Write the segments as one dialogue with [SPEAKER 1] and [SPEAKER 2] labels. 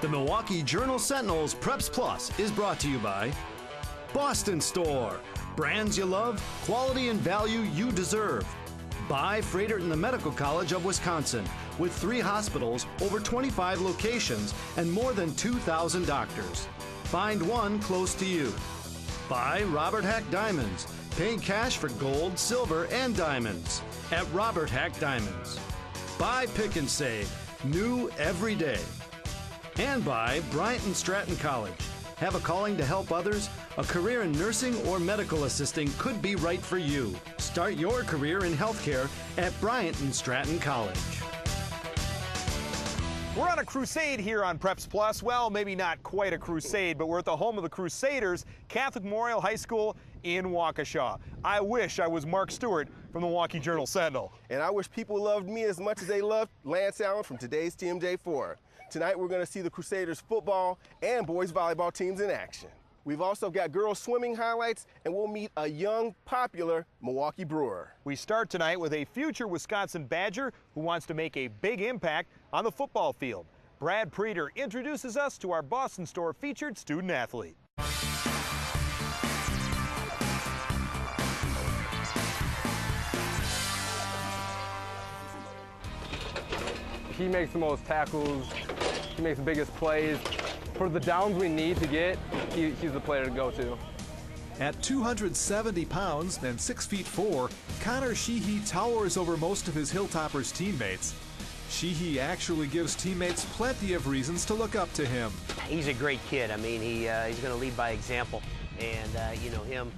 [SPEAKER 1] The Milwaukee Journal-Sentinel's Preps Plus is brought to you by Boston Store. Brands you love, quality and value you deserve. By Fredericton Medical College of Wisconsin, with 3 hospitals, over 25 locations, and more than 2,000 doctors. Find one close to you. By Robert Hack Diamonds. Pay cash for gold, silver, and diamonds at Robert Hack Diamonds. By Pick and Save. New every day. And by Bryant and Stratton College. Have a calling to help others? A career in nursing or medical assisting could be right for you. Start your career in healthcare at Bryant and Stratton College.
[SPEAKER 2] We're on a crusade here on Preps Plus. Well, maybe not quite a crusade, but we're at the home of the Crusaders, Catholic Memorial High School in Waukesha. I wish I was Mark Stewart from the Milwaukee Journal-Sentinel.
[SPEAKER 3] And I wish people loved me as much as they loved Lance Allen from today's TMJ4. Tonight we're going to see the Crusaders football and boys volleyball teams in action. We've also got girls swimming highlights, and we'll meet a young, popular Milwaukee Brewer.
[SPEAKER 2] We start tonight with a future Wisconsin Badger who wants to make a big impact on the football field. Brad Preeter introduces us to our Boston Store featured student athlete.
[SPEAKER 4] He makes the most tackles, he makes the biggest plays. For the downs we need to get, he's the player to go to.
[SPEAKER 5] At 270 pounds and 6'4", Conor Sheehy towers over most of his Hilltoppers teammates. Sheehy actually gives teammates plenty of reasons to look up to him.
[SPEAKER 6] He's a great kid. I mean, he's going to lead by example. And, you know, him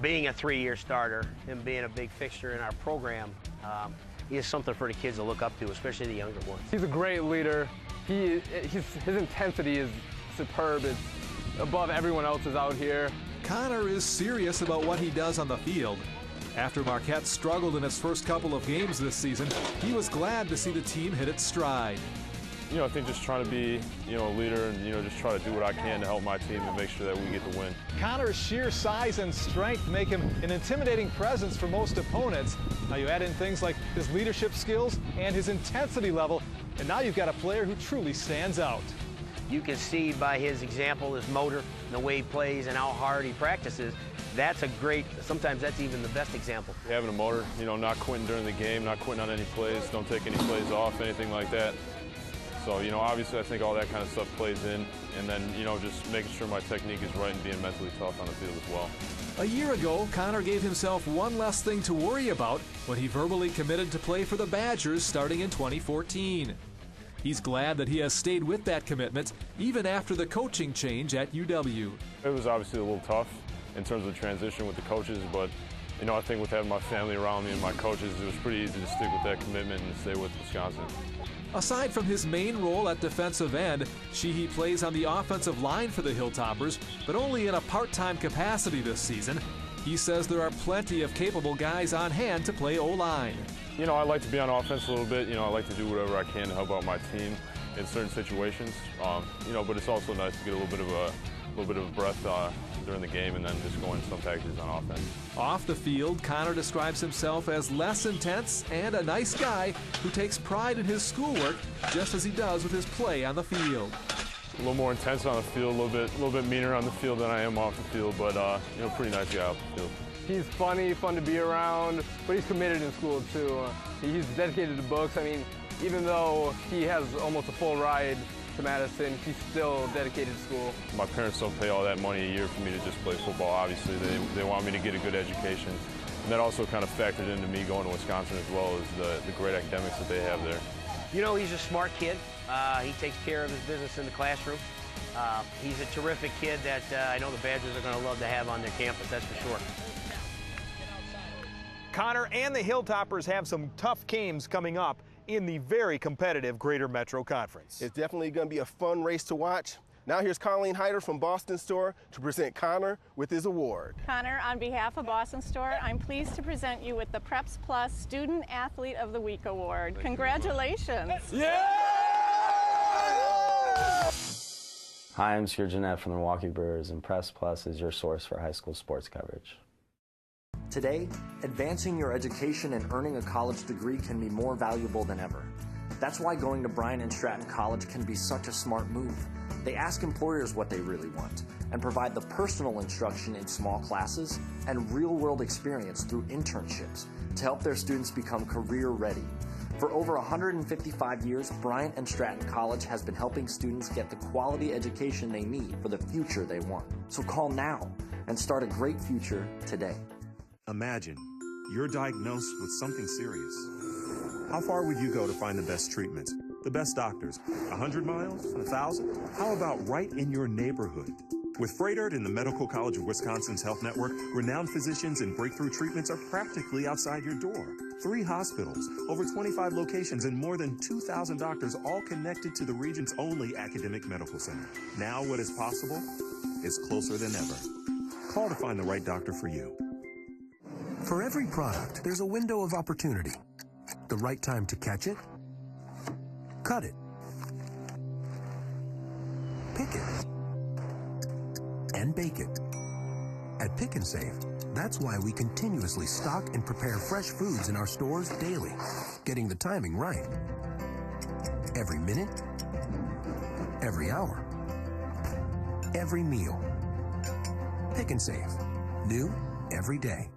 [SPEAKER 6] being a 3-year starter, him being a big fixture in our program, he is something for the kids to look up to, especially the younger ones.
[SPEAKER 4] He's a great leader. His intensity is superb. It's above everyone else's out here.
[SPEAKER 5] Conor is serious about what he does on the field. After Marquette struggled in its first couple of games this season, he was glad to see the team hit its stride.
[SPEAKER 7] You know, I think just trying to be, you know, a leader and, you know, just try to do what I can to help my team and make sure that we get the win.
[SPEAKER 8] Conor's sheer size and strength make him an intimidating presence for most opponents. Now you add in things like his leadership skills and his intensity level, and now you've got a player who truly stands out.
[SPEAKER 6] You can see by his example, his motor, and the way he plays and how hard he practices. That's a great, sometimes that's even the best example.
[SPEAKER 7] Having a motor, you know, not quitting during the game, not quitting on any plays, don't take any plays off, anything like that. So, you know, obviously I think all that kind of stuff plays in, and then, you know, just making sure my technique is right and being mentally tough on the field as well.
[SPEAKER 5] A year ago, Conor gave himself one less thing to worry about when he verbally committed to play for the Badgers starting in 2014. He's glad that he has stayed with that commitment even after the coaching change at UW.
[SPEAKER 7] It was obviously a little tough in terms of transition with the coaches, but, you know, I think with having my family around me and my coaches, it was pretty easy to stick with that commitment and stay with Wisconsin.
[SPEAKER 5] Aside from his main role at defensive end, Sheehy plays on the offensive line for the Hilltoppers, but only in a part-time capacity this season. He says there are plenty of capable guys on hand to play O-line.
[SPEAKER 7] You know, I like to be on offense a little bit. You know, I like to do whatever I can to help out my team in certain situations. You know, but it's also nice to get a little bit of breath during the game and then just go in some packages on offense.
[SPEAKER 5] Off the field, Conor describes himself as less intense and a nice guy who takes pride in his schoolwork just as he does with his play on the field.
[SPEAKER 7] A little more intense on the field, a little bit meaner on the field than I am off the field, but you know, pretty nice guy off the field.
[SPEAKER 4] He's funny, fun to be around, but he's committed in school too. He's dedicated to books. I mean, even though he has almost a full ride to Madison, he's still dedicated to school. My
[SPEAKER 7] parents don't pay all that money a year for me to just play football. Obviously, they want me to get a good education. And that also kind of factored into me going to Wisconsin as well as the great academics that they have there.
[SPEAKER 6] You know, he's a smart kid. He takes care of his business in the classroom. He's a terrific kid that I know the Badgers are going to love to have on their campus, that's for sure.
[SPEAKER 2] Conor and the Hilltoppers have some tough games coming up in the very competitive Greater Metro Conference.
[SPEAKER 3] It's definitely going to be a fun race to watch. Now here's Colleen Hyder from Boston Store to present Conor with his award.
[SPEAKER 9] Conor, on behalf of Boston Store, I'm pleased to present you with the Preps Plus Student Athlete of the Week Award. Congratulations.
[SPEAKER 2] Yeah!
[SPEAKER 10] Hi, I'm Gennett from the Milwaukee Brewers, and Preps Plus is your source for high school sports coverage.
[SPEAKER 11] Today, advancing your education and earning a college degree can be more valuable than ever. That's why going to Bryant and Stratton College can be such a smart move. They ask employers what they really want and provide the personal instruction in small classes and real-world experience through internships to help their students become career-ready. For over 155 years, Bryant and Stratton College has been helping students get the quality education they need for the future they want. So call now and start a great future today.
[SPEAKER 12] Imagine you're diagnosed with something serious. How far would you go to find the best treatments, the best doctors? 100 miles? 1,000? How about right in your neighborhood? With Freighter and the Medical College of Wisconsin's Health Network, renowned physicians and breakthrough treatments are practically outside your door. 3 hospitals, over 25 locations, and more than 2,000 doctors, all connected to the region's only academic medical center. Now what is possible is closer than ever. Call to find the right doctor for you.
[SPEAKER 13] For every product, there's a window of opportunity. The right time to catch it, cut it, pick it, and bake it. At Pick and Save, that's why we continuously stock and prepare fresh foods in our stores daily, getting the timing right. Every minute, every hour, every meal. Pick and Save, new every day.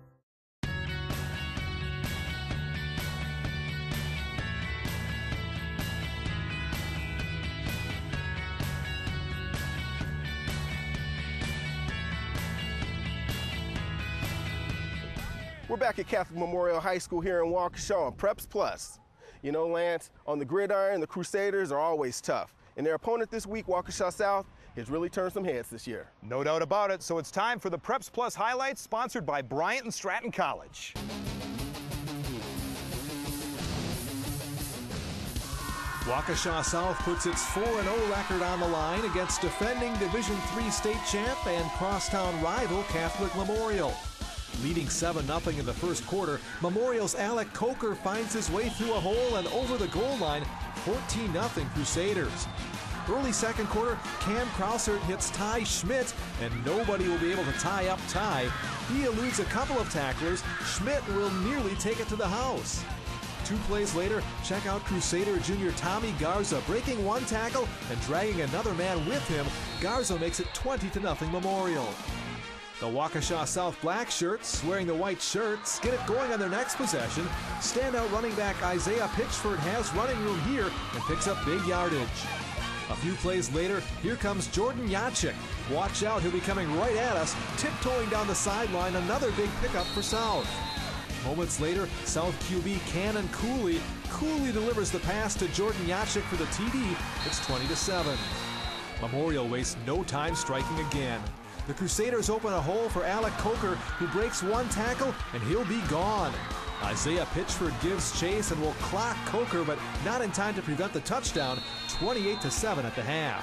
[SPEAKER 3] We're back at Catholic Memorial High School here in Waukesha on Preps Plus. You know, Lance, on the gridiron, the Crusaders are always tough. And their opponent this week, Waukesha South, has really turned some heads this year.
[SPEAKER 2] No doubt about it. So it's time for the Preps Plus highlights, sponsored by Bryant and Stratton College.
[SPEAKER 5] Waukesha South puts its 4-0 record on the line against defending Division III state champ and crosstown rival Catholic Memorial. Leading 7-0 in the first quarter, Memorial's Alec Coker finds his way through a hole and over the goal line, 14-0 Crusaders. Early second quarter, Cam Krausert hits Ty Schmidt, and nobody will be able to tie up Ty. He eludes a couple of tacklers. Schmidt will nearly take it to the house. 2 plays later, check out Crusader junior Tommy Garza breaking one tackle and dragging another man with him. Garza makes it 20-0 Memorial. The Waukesha South Black Shirts, wearing the white shirts, get it going on their next possession. Standout running back Isaiah Pitchford has running room here and picks up big yardage. A few plays later, here comes Jordan Yachik. Watch out, he'll be coming right at us, tiptoeing down the sideline, another big pickup for South. Moments later, South QB Cannon Cooley delivers the pass to Jordan Yachik for the TD. It's 20-7. Memorial wastes no time striking again. The Crusaders open a hole for Alec Coker, who breaks one tackle, and he'll be gone. Isaiah Pitchford gives chase and will clock Coker, but not in time to prevent the touchdown, 28-7 at the half.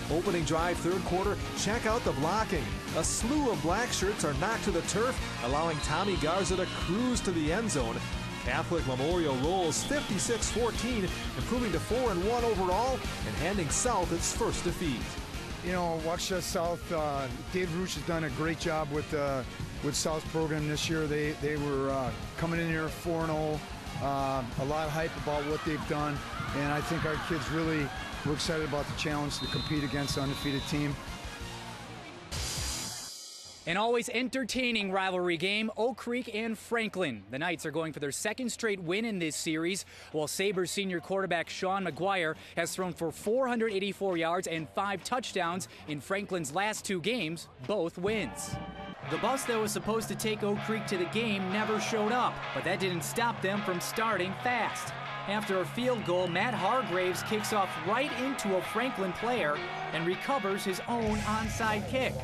[SPEAKER 5] Opening drive third quarter, check out the blocking. A slew of black shirts are knocked to the turf, allowing Tommy Garza to cruise to the end zone. Catholic Memorial rolls 56-14, improving to 4-1 overall and handing South its first defeat.
[SPEAKER 14] You know, Waukesha South, Dave Roosh has done a great job with South's program this year. They were coming in here 4-0, a lot of hype about what they've done, and I think our kids really were excited about the challenge to compete against an undefeated team.
[SPEAKER 15] An always entertaining rivalry game, Oak Creek and Franklin. The Knights are going for their second straight win in this series, while Sabres senior quarterback Sean McGuire has thrown for 484 yards and 5 touchdowns in Franklin's last 2 games, both wins. The bus that was supposed to take Oak Creek to the game never showed up, but that didn't stop them from starting fast. After a field goal, Matt Hargraves kicks off right into a Franklin player and recovers his own onside kick.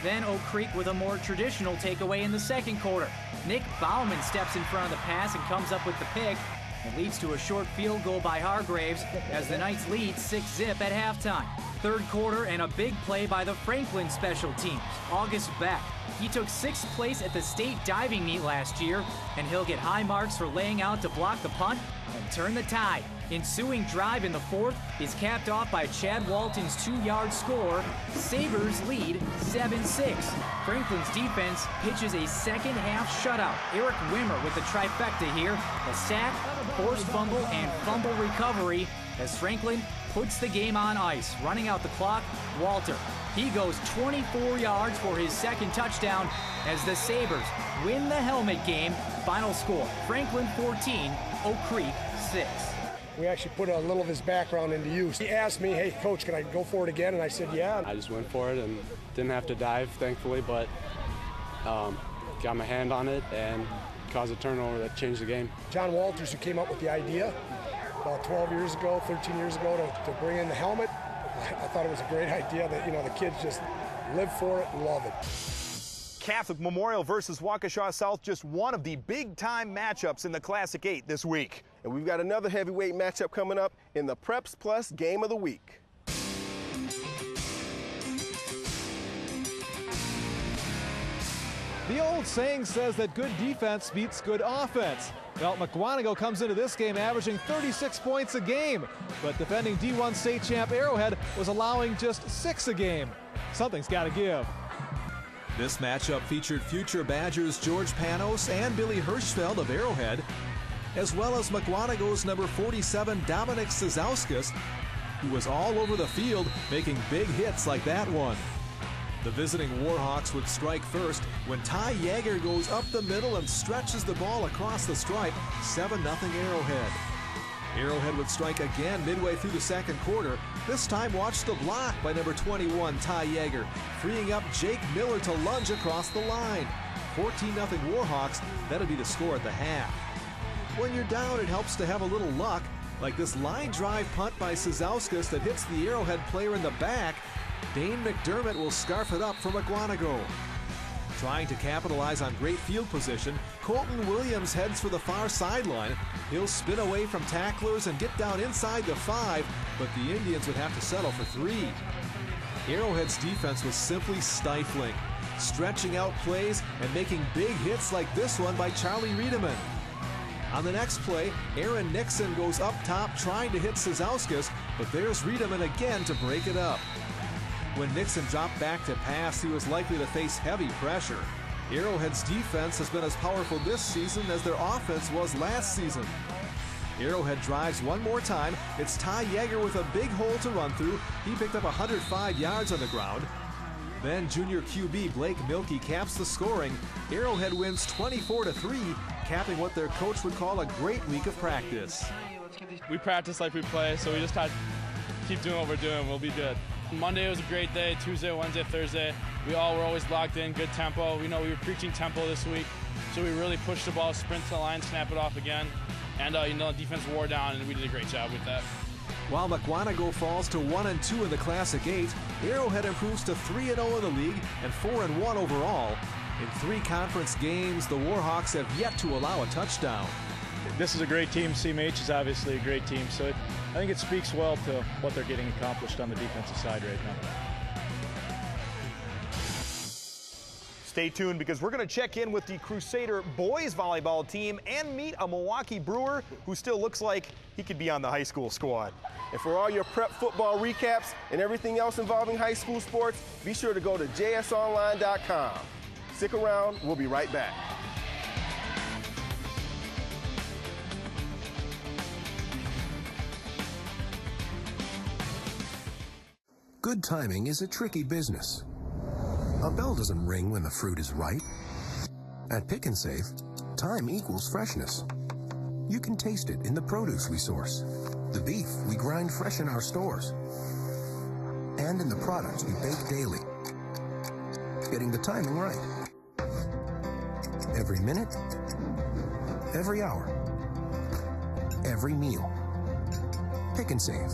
[SPEAKER 15] Then Oak Creek with a more traditional takeaway in the second quarter. Nick Bauman steps in front of the pass and comes up with the pick. It leads to a short field goal by Hargraves as the Knights lead 6-0 at halftime. Third quarter and a big play by the Franklin special teams, August Beck. He took 6th place at the state diving meet last year, and he'll get high marks for laying out to block the punt and turn the tide. Ensuing drive in the fourth is capped off by Chad Walton's 2-yard score. Sabres lead 7-6. Franklin's defense pitches a second-half shutout. Eric Wimmer with the trifecta here. A sack, forced fumble, and fumble recovery as Franklin puts the game on ice. Running out the clock, Walter. He goes 24 yards for his second touchdown as the Sabres win the helmet game. Final score, Franklin 14, Oak Creek 6.
[SPEAKER 16] We actually put a little of his background into use. He asked me, hey, Coach, can I go for it again? And I said, yeah.
[SPEAKER 17] I just went for it and didn't have to dive, thankfully, but got my hand on it and caused a turnover that changed the game.
[SPEAKER 16] John Walters, who came up with the idea about 12 years ago, 13 years ago, to bring in the helmet, I thought it was a great idea that, the kids just live for it and love it.
[SPEAKER 2] Catholic Memorial versus Waukesha South, just one of the big-time matchups in the Classic 8 this week.
[SPEAKER 3] And we've got another heavyweight matchup coming up in the Preps Plus Game of the Week.
[SPEAKER 8] The old saying says that good defense beats good offense. Well, Mukwonago comes into this game averaging 36 points a game, but defending D1 state champ Arrowhead was allowing just 6 a game. Something's got to give.
[SPEAKER 5] This matchup featured future Badgers George Panos and Billy Hirschfeld of Arrowhead, as well as Mukwonago's number 47 Dominic Szauskas, who was all over the field making big hits like that one. The visiting Warhawks would strike first when Ty Yeager goes up the middle and stretches the ball across the stripe, 7-0 Arrowhead. Arrowhead would strike again midway through the second quarter. This time watch the block by number 21 Ty Yeager, freeing up Jake Miller to lunge across the line. 14-0 Warhawks, that'll be the score at the half. When you're down, it helps to have a little luck, like this line drive punt by Szauskas that hits the Arrowhead player in the back. Dane McDermott will scarf it up for Mukwonago. Trying to capitalize on great field position, Colton Williams heads for the far sideline. He'll spin away from tacklers and get down inside the 5, but the Indians would have to settle for 3. Arrowhead's defense was simply stifling, stretching out plays and making big hits like this one by Charlie Riedemann. On the next play, Aaron Nixon goes up top trying to hit Szauskas, but there's Riedemann again to break it up. When Nixon dropped back to pass, he was likely to face heavy pressure. Arrowhead's defense has been as powerful this season as their offense was last season. Arrowhead drives one more time. It's Ty Yeager with a big hole to run through. He picked up 105 yards on the ground. Then junior QB Blake Milkey caps the scoring. Arrowhead wins 24-3, capping what their coach would call a great week of practice.
[SPEAKER 18] We practice like we play, so we just got to keep doing what we're doing. We'll be good. Monday was a great day. Tuesday, Wednesday, Thursday, we all were always locked in, good tempo. We know we were preaching tempo this week, so we really pushed the ball, sprint to the line, snap it off again, and the defense wore down, and we did a great job with that.
[SPEAKER 5] While Mukwonago falls to 1-2 in the Classic 8, Arrowhead improves to 3-0 in the league and 4-1 overall. In 3 conference games, the Warhawks have yet to allow a touchdown.
[SPEAKER 19] This is a great team. CMH is obviously a great team, so I think it speaks well to what they're getting accomplished on the defensive side right now.
[SPEAKER 2] Stay tuned because we're going to check in with the Crusader boys volleyball team and meet a Milwaukee Brewer who still looks like he could be on the high school squad.
[SPEAKER 3] And for all your prep football recaps and everything else involving high school sports, be sure to go to jsonline.com. Stick around, we'll be right back.
[SPEAKER 13] Good timing is a tricky business. A bell doesn't ring when the fruit is ripe. At Pick and Save, time equals freshness. You can taste it in the produce we source, the beef we grind fresh in our stores, and in the products we bake daily. Getting the timing right. Every minute, every hour, every meal. Pick and Save.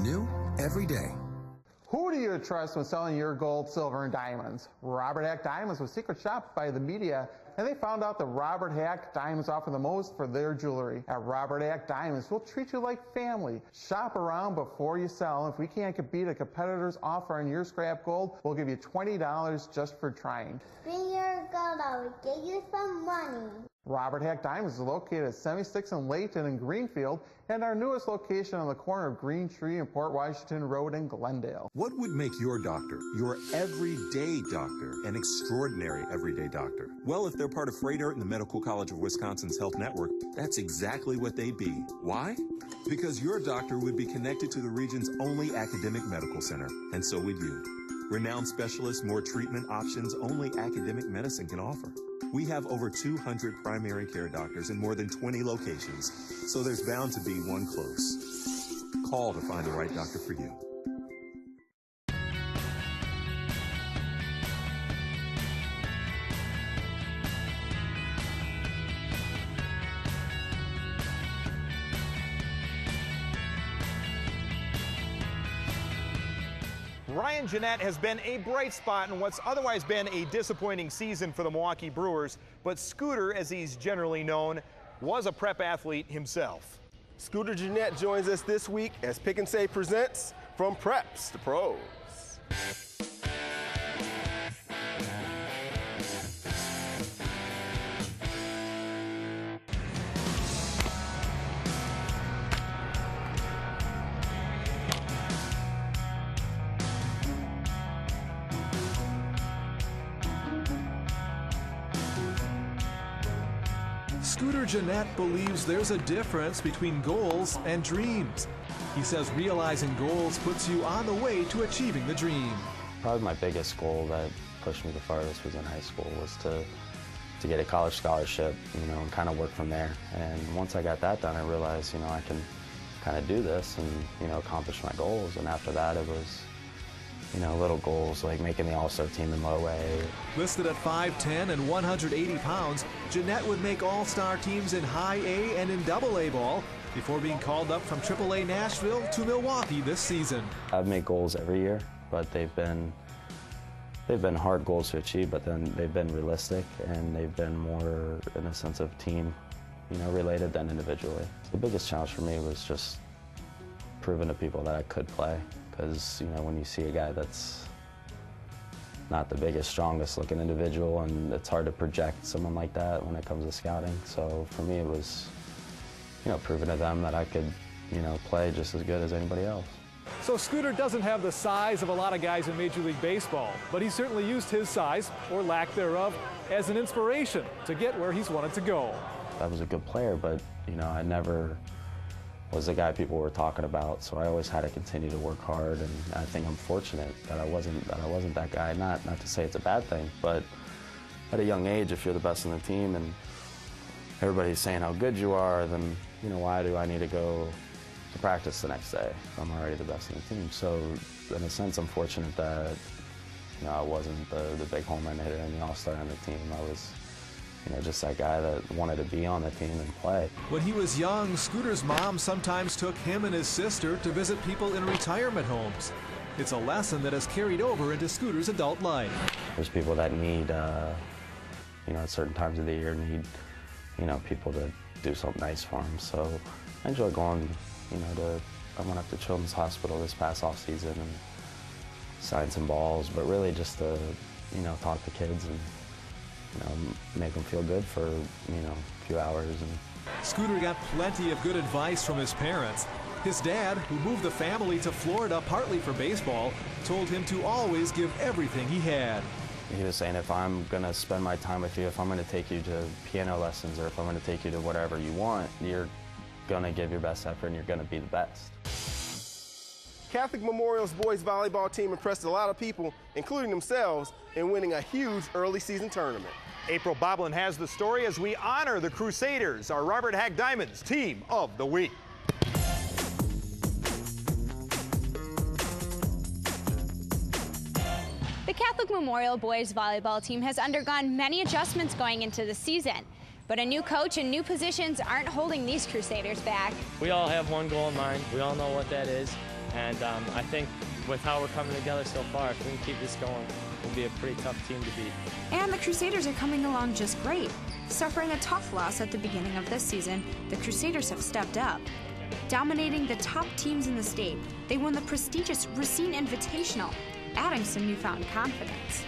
[SPEAKER 13] New every day.
[SPEAKER 20] Who do you trust when selling your gold, silver, and diamonds? Robert Hack Diamonds was secret shopped by the media, and they found out that Robert Hack Diamonds offer the most for their jewelry. At Robert Hack Diamonds, we'll treat you like family. Shop around before you sell. If we can't beat a competitor's offer on your scrap gold, we'll give you $20 just for trying.
[SPEAKER 21] Bring your gonna get you some money.
[SPEAKER 20] Robert Hack Diamonds is located at 76th and Layton in Greenfield, and our newest location on the corner of Green Tree and Port Washington Road in Glendale.
[SPEAKER 12] What would make your doctor, your everyday doctor, an extraordinary everyday doctor? Well, if they're part of Freighter and the Medical College of Wisconsin's health network, that's exactly what they'd be. Why? Because your doctor would be connected to the region's only academic medical center, and so would you. Renowned specialists, more treatment options only academic medicine can offer. We have over 200 primary care doctors in more than 20 locations, so there's bound to be one close. Call to find the right doctor for you.
[SPEAKER 2] Ryan Gennett has been a bright spot in what's otherwise been a disappointing season for the Milwaukee Brewers, but Scooter, as he's generally known, was a prep athlete himself.
[SPEAKER 3] Scooter Gennett joins us this week as Pick and Save presents From Preps to Pros.
[SPEAKER 5] Scooter Gennett believes there's a difference between goals and dreams. He says realizing goals puts you on the way to achieving the dream.
[SPEAKER 10] Probably my biggest goal that pushed me the farthest was in high school, was to get a college scholarship, and kind of work from there. And once I got that done, I realized, I can kind of do this and, accomplish my goals. And after that, it was, little goals like making the All-Star team in low A.
[SPEAKER 5] Listed at 5'10" and 180 pounds, Gennett would make All-Star teams in High A and in Double A ball before being called up from AAA Nashville to Milwaukee this season.
[SPEAKER 10] I've made goals every year, but they've been hard goals to achieve, but then they've been realistic and they've been more in a sense of team, related than individually. The biggest challenge for me was just proving to people that I could play. Because, when you see a guy that's not the biggest, strongest looking individual, and it's hard to project someone like that when it comes to scouting. So for me, it was, proving to them that I could, play just as good as anybody else.
[SPEAKER 8] So Scooter doesn't have the size of a lot of guys in Major League Baseball, but he certainly used his size, or lack thereof, as an inspiration to get where he's wanted to go.
[SPEAKER 10] I was a good player, but, I never was the guy people were talking about, so I always had to continue to work hard, and I think I'm fortunate that I wasn't that guy. Not to say it's a bad thing, but at a young age, if you're the best in the team and everybody's saying how good you are, then why do I need to go to practice the next day if I'm already the best in the team? So in a sense, I'm fortunate that I wasn't the big home run hitter and the all-star on the team. I was just that guy that wanted to be on the team and play.
[SPEAKER 5] When he was young, Scooter's mom sometimes took him and his sister to visit people in retirement homes. It's a lesson that has carried over into Scooter's adult life. There's people that need, at certain times of the year, need, people to do something nice for them. So I enjoy going, I went up to Children's Hospital this past off season and signed some balls, but really just to, talk to kids and make them feel good for, a few hours. And Scooter got plenty of good advice from his parents. His dad, who moved the family to Florida partly for baseball, told him to always give everything he had.
[SPEAKER 10] He was saying, if I'm gonna spend my time with you, if I'm gonna take you to piano lessons, or if I'm gonna take you to whatever you want, you're gonna give your best effort and you're gonna be the best.
[SPEAKER 3] Catholic Memorial's boys volleyball team impressed a lot of people, including themselves, in winning a huge early season tournament.
[SPEAKER 2] April Boblin has the story as we honor the Crusaders, our Robert Hack Diamonds Team of the Week.
[SPEAKER 22] The Catholic Memorial boys volleyball team has undergone many adjustments going into the season, but a new coach and new positions aren't holding these Crusaders back.
[SPEAKER 23] We all have one goal in mind. We all know what that is, and I think with how we're coming together so far, if we can keep this going, we'll be a pretty tough team to beat.
[SPEAKER 24] And the Crusaders are coming along just great. Suffering a tough loss at the beginning of this season, the Crusaders have stepped up. Dominating the top teams in the state, they won the prestigious Racine Invitational, adding some newfound confidence.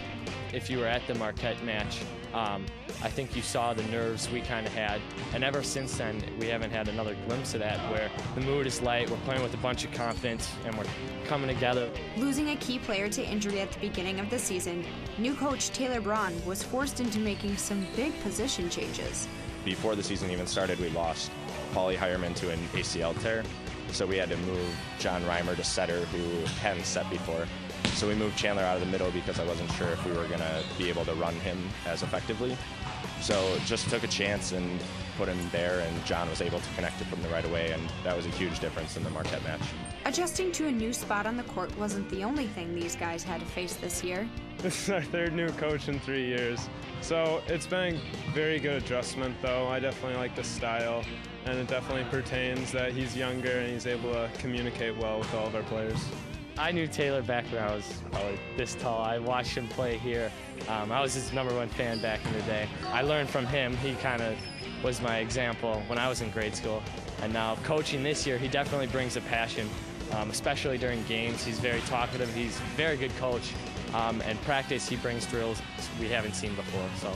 [SPEAKER 23] If you were at the Marquette match, I think you saw the nerves we kind of had, and ever since then we haven't had another glimpse of that, where the mood is light, we're playing with a bunch of confidence, and we're coming together.
[SPEAKER 24] Losing a key player to injury at the beginning of the season, new coach Taylor Braun was forced into making some big position changes.
[SPEAKER 1] Before the season even started, we lost Paulie Hireman to an ACL tear, so we had to move John Reimer to setter, who hadn't set before. So we moved Chandler out of the middle because I wasn't sure if we were going to be able to run him as effectively. So just took a chance and put him there, and John was able to connect it from the right away, and that was a huge difference in the Marquette match.
[SPEAKER 24] Adjusting to a new spot on the court wasn't the only thing these guys had to face this year.
[SPEAKER 4] This is our third new coach in 3 years, so it's been a very good adjustment, though. I definitely like the style, and it definitely pertains that he's younger and he's able to communicate well with all of our players.
[SPEAKER 23] I knew Taylor back when I was probably this tall. I watched him play here. I was his #1 fan back in the day. I learned from him. He kind of was my example when I was in grade school. And now coaching this year, he definitely brings a passion, especially during games. He's very talkative. He's a very good coach. And practice, he brings drills we haven't seen before. So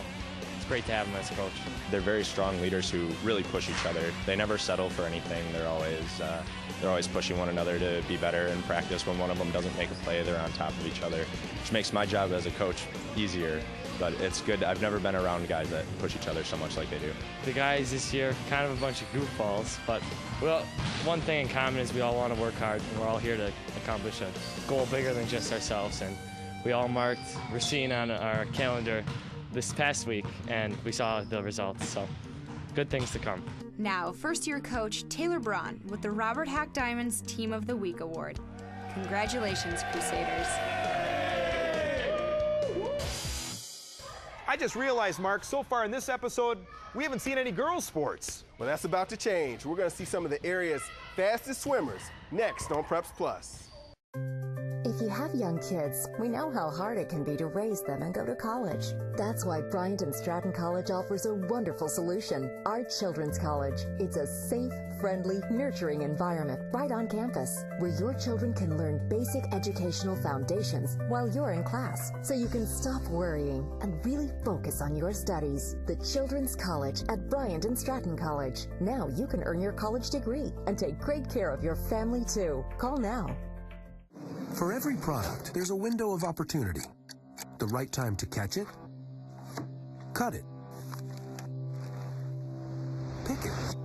[SPEAKER 23] it's great to have him as a coach.
[SPEAKER 1] They're very strong leaders who really push each other. They never settle for anything. They're always pushing one another to be better in practice. When one of them doesn't make a play, they're on top of each other, which makes my job as a coach easier. But it's good. I've never been around guys that push each other so much like they do.
[SPEAKER 23] The guys this year, kind of a bunch of goofballs, but well, one thing in common is we all want to work hard, and we're all here to accomplish a goal bigger than just ourselves. And we all marked Racine on our calendar this past week, and we saw the results, so good things to come.
[SPEAKER 24] Now, first-year coach Taylor Braun with the Robert Hack Diamonds Team of the Week Award. Congratulations, Crusaders.
[SPEAKER 2] I just realized, Mark, so far in this episode, we haven't seen any girls' sports.
[SPEAKER 3] Well, that's about to change. We're going to see some of the area's fastest swimmers next on Preps Plus.
[SPEAKER 6] If you have young kids, we know how hard it can be to raise them and go to college. That's why Bryant and Stratton College offers a wonderful solution, our Children's College. It's a safe, friendly, nurturing environment right on campus, where your children can learn basic educational foundations while you're in class, so you can stop worrying and really focus on your studies. The Children's College at Bryant and Stratton College. Now you can earn your college degree and take great care of your family too. Call now.
[SPEAKER 13] For every product, there's a window of opportunity. The right time to catch it, cut it, pick it,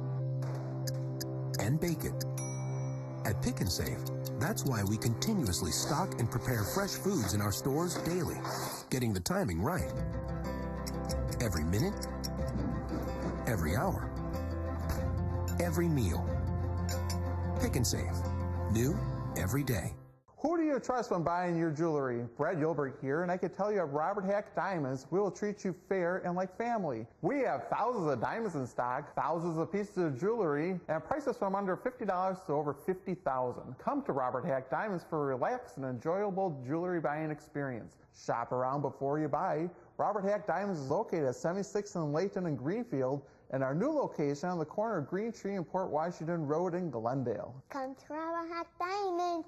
[SPEAKER 13] and bake it. At Pick and Save, that's why we continuously stock and prepare fresh foods in our stores daily, getting the timing right. Every minute, every hour, every meal. Pick and Save. New every day.
[SPEAKER 20] Who do you trust when buying your jewelry? Brad Yolberg here, and I can tell you at Robert Hack Diamonds, we will treat you fair and like family. We have thousands of diamonds in stock, thousands of pieces of jewelry, and prices from under $50 to over $50,000. Come to Robert Hack Diamonds for a relaxed and enjoyable jewelry buying experience. Shop around before you buy. Robert Hack Diamonds is located at 76th and Layton and Greenfield, and our new location on the corner of Green Tree and Port Washington Road in Glendale.
[SPEAKER 21] Come to Robert Hack Diamonds.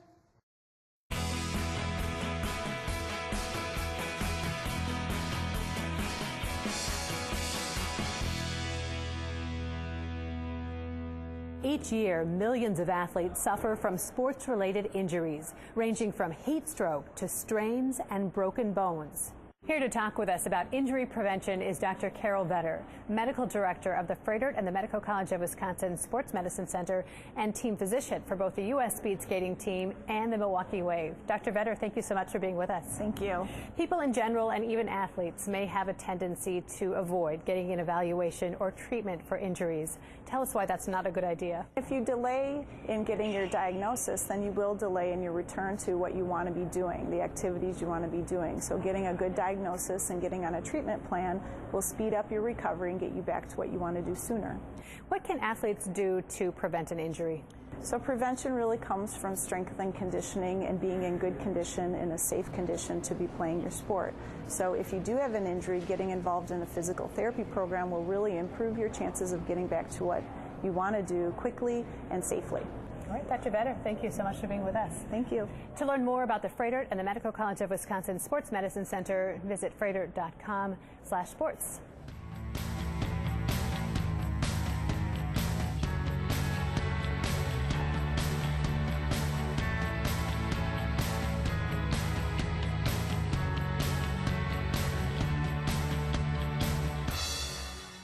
[SPEAKER 7] Each year, millions of athletes suffer from sports-related injuries, ranging from heat stroke to strains and broken bones. Here to talk with us about injury prevention is Dr. Carol Vetter, Medical Director of the Froedtert and the Medical College of Wisconsin Sports Medicine Center and team physician for both the U.S. speed skating team and the Milwaukee Wave. Dr. Vetter, thank you so much for being with us.
[SPEAKER 9] Thank you.
[SPEAKER 7] People in general and even athletes may have a tendency to avoid getting an evaluation or treatment for injuries. Tell us why that's not a good idea.
[SPEAKER 9] If you delay in getting your diagnosis, then you will delay in your return to what you want to be doing, the activities you want to be doing. So getting a good diagnosis and getting on a treatment plan will speed up your recovery and get you back to what you want to do sooner.
[SPEAKER 7] What can athletes do to prevent an injury?
[SPEAKER 9] So prevention really comes from strength and conditioning and being in good condition, in a safe condition to be playing your sport. So if you do have an injury, getting involved in a physical therapy program will really improve your chances of getting back to what you want to do quickly and safely.
[SPEAKER 7] All right, Dr. Vetter, thank you so much for being with us.
[SPEAKER 9] Thank you.
[SPEAKER 7] To learn more about the Froedtert and the Medical College of Wisconsin Sports Medicine Center, visit froedtert.com/sports.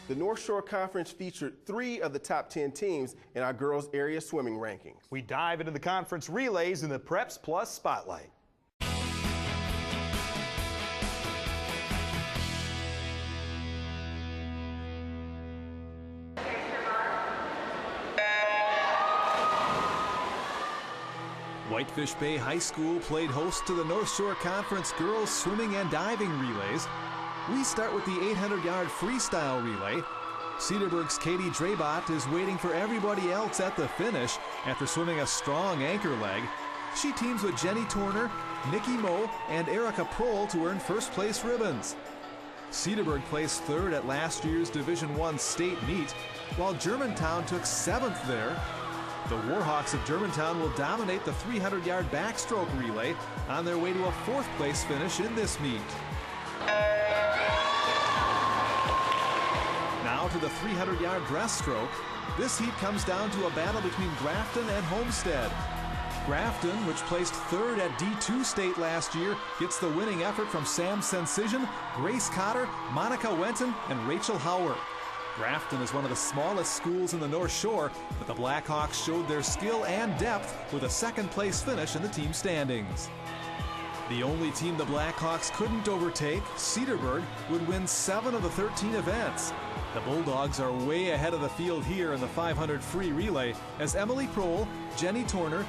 [SPEAKER 3] The North Shore Conference featured 3 of the top 10 teams in our girls' area swimming rankings.
[SPEAKER 2] We dive into the conference relays in the Preps Plus Spotlight.
[SPEAKER 5] Whitefish Bay High School played host to the North Shore Conference girls swimming and diving relays. We start with the 800-yard freestyle relay. Cedarburg's Katie Drabot is waiting for everybody else at the finish after swimming a strong anchor leg. She teams with Jenny Turner, Nikki Moe, and Erica Prohl to earn first-place ribbons. Cedarburg placed third at last year's Division I state meet, while Germantown took 7th there. The Warhawks of Germantown will dominate the 300-yard backstroke relay on their way to a 4th-place finish in this meet. Now to the 300-yard breaststroke. This heat comes down to a battle between Grafton and Homestead. Grafton, which placed 3rd at D2 State last year, gets the winning effort from Sam Sencision, Grace Cotter, Monica Wenton, and Rachel Hauer. Grafton is one of the smallest schools in the North Shore, but the Blackhawks showed their skill and depth with a 2nd-place finish in the team standings. The only team the Blackhawks couldn't overtake, Cedarburg, would win 7 of the 13 events. The Bulldogs are way ahead of the field here in the 500 free relay as Emily Prohl, Jenny Turner,